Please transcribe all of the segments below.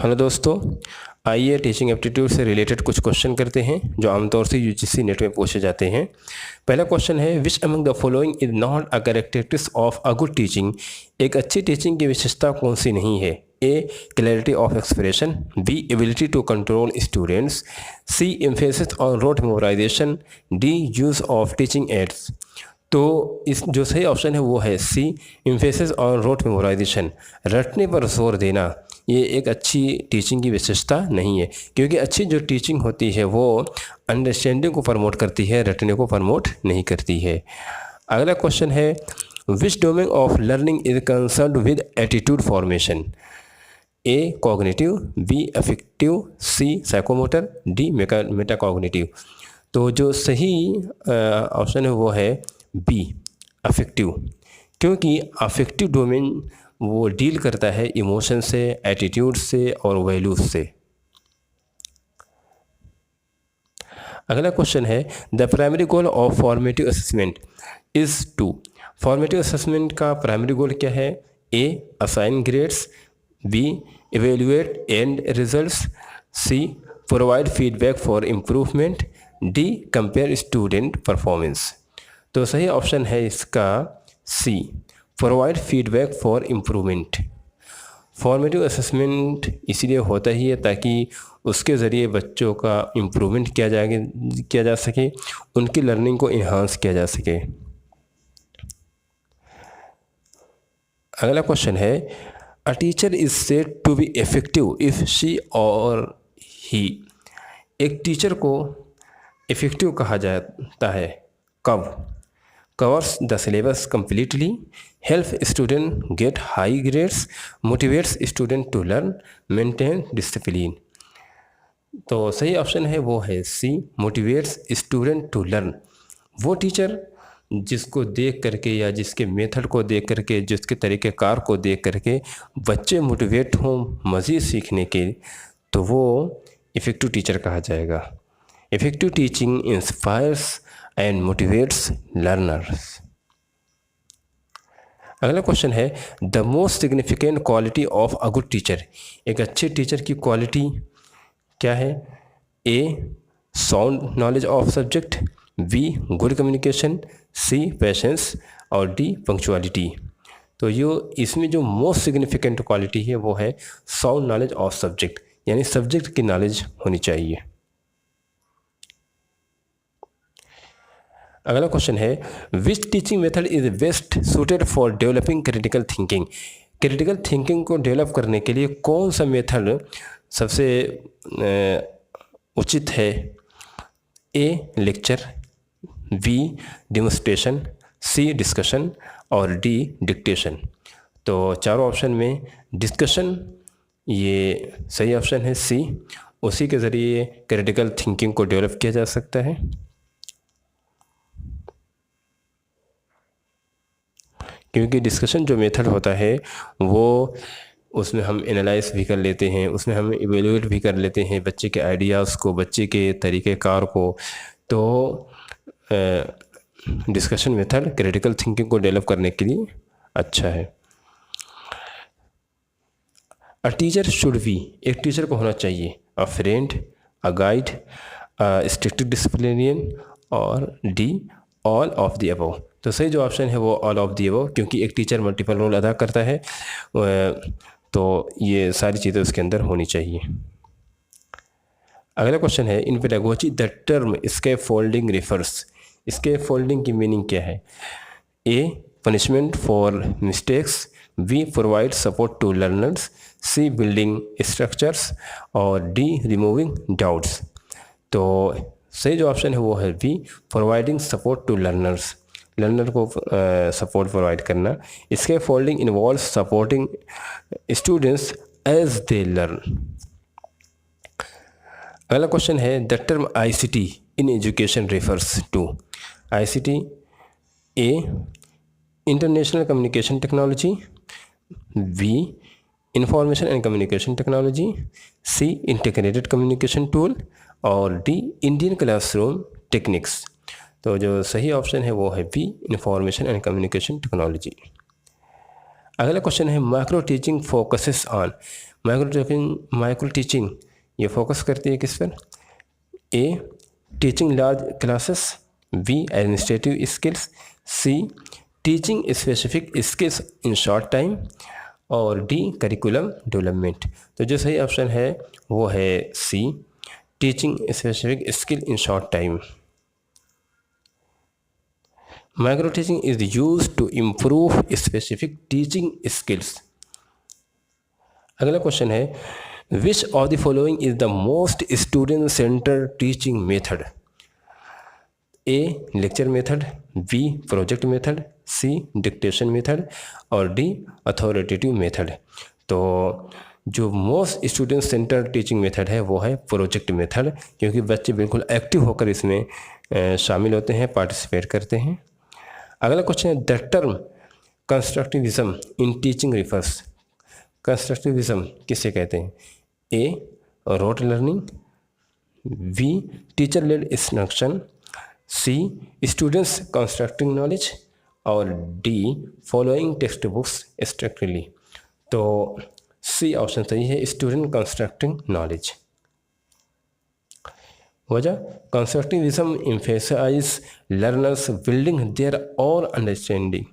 Hello दोस्तों, आइए teaching aptitude से रिलेटेड कुछ क्वेश्चन करते हैं जो आमतौर से यूजीसी नेट में पूछे जाते हैं। पहला क्वेश्चन है, which among the following is not a characteristics of a good teaching. एक अच्छी टीचिंग की विशेषता कौन सी नहीं है? A, clarity of expression. B, ability to control students. C, emphasis on rote memorisation. D, use of teaching aids. तो इस जो सही ऑप्शन है वो है C, emphasis on rote memorisation. रटने पर जोर देना ये एक अच्छी टीचिंग की विशेषता नहीं है, क्योंकि अच्छी जो टीचिंग होती है वो अंडरस्टैंडिंग को प्रमोट करती है, रटने को प्रमोट नहीं करती है। अगला क्वेश्चन है, which domain of learning is concerned with attitude formation. A, cognitive. B, affective. C, psychomotor. D, metacognitive. तो जो सही ऑप्शन है वो है बी, अफेक्टिव, क्योंकि अफेक्टिव डोमेन वो डील करता है इमोशन से, एटीट्यूड से और वैल्यूज से। अगला क्वेश्चन है, the primary goal of formative assessment is to. Formative assessment का प्राइमरी गोल क्या है? A, assign grades. B, evaluate end results. C, provide feedback for improvement. D, compare student performance. तो सही ऑप्शन है इसका C, provide feedback for improvement. Formative assessment इसीलिए होता ही है ताकि उसके ज़रिए बच्चों का इम्प्रूवमेंट किया जा सके, उनकी लर्निंग को इन्हांस किया जा सके। अगला क्वेश्चन है, a teacher is said to be effective if she or he. एक टीचर को इफ़ेक्टिव कहा जाता है कब? Covers the syllabus completely, help student get high grades, motivates student to learn, maintain discipline। तो सही ऑप्शन है वो है सी, मोटिवेट्स स्टूडेंट टू लर्न। वो टीचर जिसको देख करके या जिसके मेथड को देख करके, जिसके तरीक़ेकार को देख करके बच्चे मोटिवेट हों मज़ीद सीखने के, तो वो इफ़ेक्टिव टीचर कहा जाएगा। Effective teaching inspires and motivates learners. अगला क्वेश्चन है, the most significant quality of a good teacher. एक अच्छे टीचर की क्वालिटी क्या है? A, sound knowledge of subject. B, good communication. C, patience. और डी, पंक्चुअलिटी। तो इसमें जो मोस्ट सिग्निफिकेंट क्वालिटी है वो है साउंड नॉलेज ऑफ सब्जेक्ट, यानी सब्जेक्ट की नॉलेज होनी चाहिए। अगला क्वेश्चन है, which teaching method is best suited for developing critical thinking. Critical thinking को डेवलप करने के लिए कौन सा मेथड सबसे उचित है? A, lecture. B, demonstration. C, discussion. और डी, डिक्टेशन। तो चारों ऑप्शन में डिस्कशन ये सही ऑप्शन है सी, उसी के ज़रिए क्रिटिकल थिंकिंग को डेवलप किया जा सकता है। क्योंकि डिस्कशन जो मेथड होता है वो उसमें हम एनालाइज भी कर लेते हैं, उसमें हम इवेल्युएट भी कर लेते हैं बच्चे के आइडियाज़ को, बच्चे के तरीक़ेकार को। तो डिस्कशन मेथड क्रिटिकल थिंकिंग को डेवलप करने के लिए अच्छा है। A teacher should be. एक टीचर को होना चाहिए a friend, a guide, a strict disciplinarian. और D, all of the above. तो सही जो ऑप्शन है वो ऑल ऑफ द अबव, क्योंकि एक टीचर मल्टीपल रोल अदा करता है, तो ये सारी चीज़ें उसके अंदर होनी चाहिए। अगला क्वेश्चन है, in pedagogy the term scaffolding refers. Scaffolding की मीनिंग क्या है? A, punishment for mistakes. B, provide support to learners. C, building structures. और डी, रिमूविंग डाउट्स। तो सही जो ऑप्शन है वो है B, providing support to learners. Learner को सपोर्ट प्रोवाइड करना। Scaffolding involve supporting students as they learn. अगला क्वेश्चन है, the term ICT in education refers to. ICT, A, international communication technology. B, information and communication technology. C, integrated communication tool. और D, Indian classroom techniques. तो जो सही option है वो है B, information and communication technology. अगला question है, micro teaching focuses on. Micro teaching ये फोकस करती है किस पर? A teaching large classes, B administrative skills, C teaching specific skills in short time, और डी करिकुलम डेवलपमेंट। तो जो सही ऑप्शन है वो है सी teaching specific skill in short time. Micro teaching is used to improve specific teaching skills. अगला question है which of the following is the most student center teaching method? A lecture method, B project method, C dictation method, और D authoritative method. तो जो most student center teaching method है वो है project method, क्योंकि बच्चे बिल्कुल एक्टिव होकर इसमें शामिल होते हैं, पार्टिसिपेट करते हैं। अगला क्वेश्चन है the term constructivism in teaching refers. Constructivism किसे कहते हैं? A rote learning, B teacher led instruction, C students constructing knowledge, और D following textbooks strictly. तो सी ऑप्शन सही है, स्टूडेंट कंस्ट्रक्टिंग नॉलेज। वजह constructivism emphasise learners building their own understanding.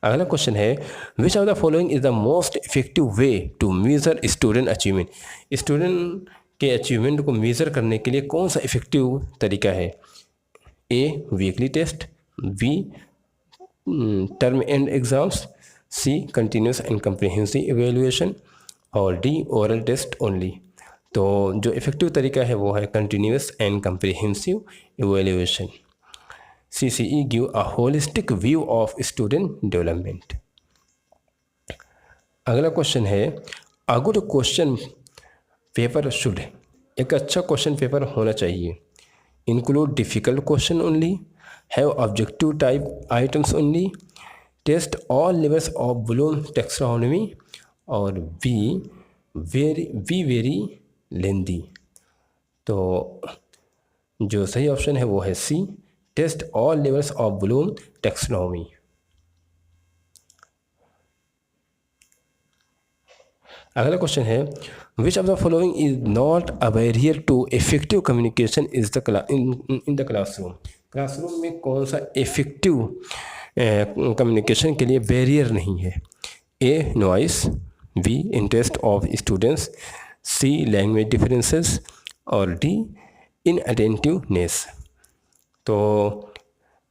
अगला question है which of the following is the most effective way to measure student achievement. Student के achievement को measure करने के लिए कौन सा इफेक्टिव तरीका है? A weekly test, B term end exams, C continuous and comprehensive evaluation, और डी ओरल टेस्ट ओनली। तो जो इफेक्टिव तरीका है वो है continuous and comprehensive evaluation. CCE give a holistic view of student development। अगला क्वेश्चन है a good question paper should, एक अच्छा क्वेश्चन पेपर होना चाहिए, include difficult question only, have objective type items only, test all levels of Bloom taxonomy, और be very lengthy। तो जो सही ऑप्शन है वो है C test all levels of Bloom taxonomy. अगला क्वेश्चन है which of the following is not a barrier to effective communication is the in the classroom. Classroom में कौन सा इफेक्टिव कम्युनिकेशन के लिए बैरियर नहीं है? A noise, B interest of students, C language differences, और डी इनअटेंटिवनेस। तो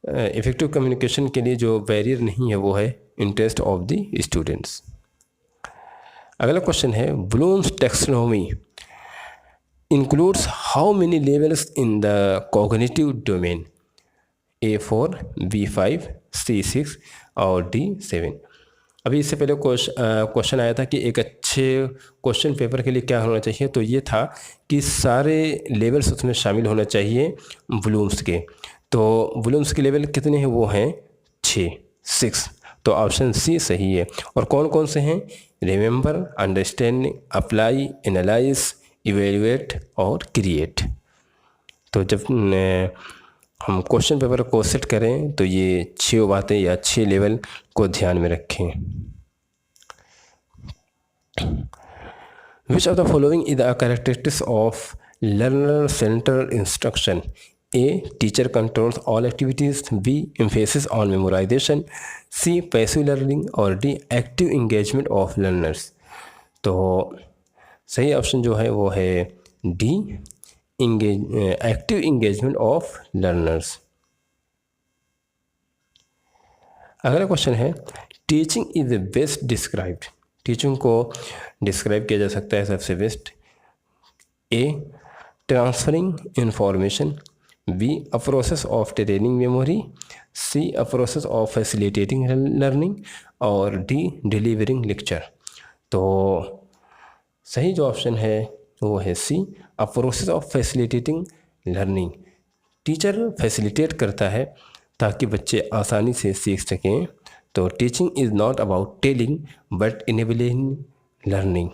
effective communication के लिए जो बैरियर नहीं है वो है इंटरेस्ट ऑफ द स्टूडेंट्स। अगला क्वेश्चन है Bloom's taxonomy includes how many levels in the cognitive domain? A4, B5, C6 और D7। अभी इससे पहले क्वेश्चन आया था कि एक अच्छे क्वेश्चन पेपर के लिए क्या होना चाहिए, तो ये था कि सारे लेवल्स उसमें शामिल होना चाहिए ब्लूम्स के। तो ब्लूम्स के लेवल कितने हैं? वो हैं 6। तो ऑप्शन सी सही है। और कौन कौन से हैं? Remember, understanding, apply, analyse, evaluate और क्रिएट। तो जब हम क्वेश्चन पेपर को सेट करें तो ये 6 बातें या 6 लेवल को ध्यान में रखें। Which of the following is the characteristics of learner centre instruction? A teacher controls all activities, B emphasis on memorization, C passive learning, और D active engagement of learners. तो सही ऑप्शन जो है वो है D active engagement of learners. अगला question है teaching is best described. Teaching को डिस्क्राइब किया जा सकता है सबसे best. A transferring information, B a process of training memory, C a process of facilitating learning, और डी डिलीवरिंग लेक्चर। तो सही जो ऑप्शन है वो है C a process of facilitating learning. Teacher facilitate करता है ताकि बच्चे आसानी से सीख सकें। तो teaching is not about telling but enabling learning.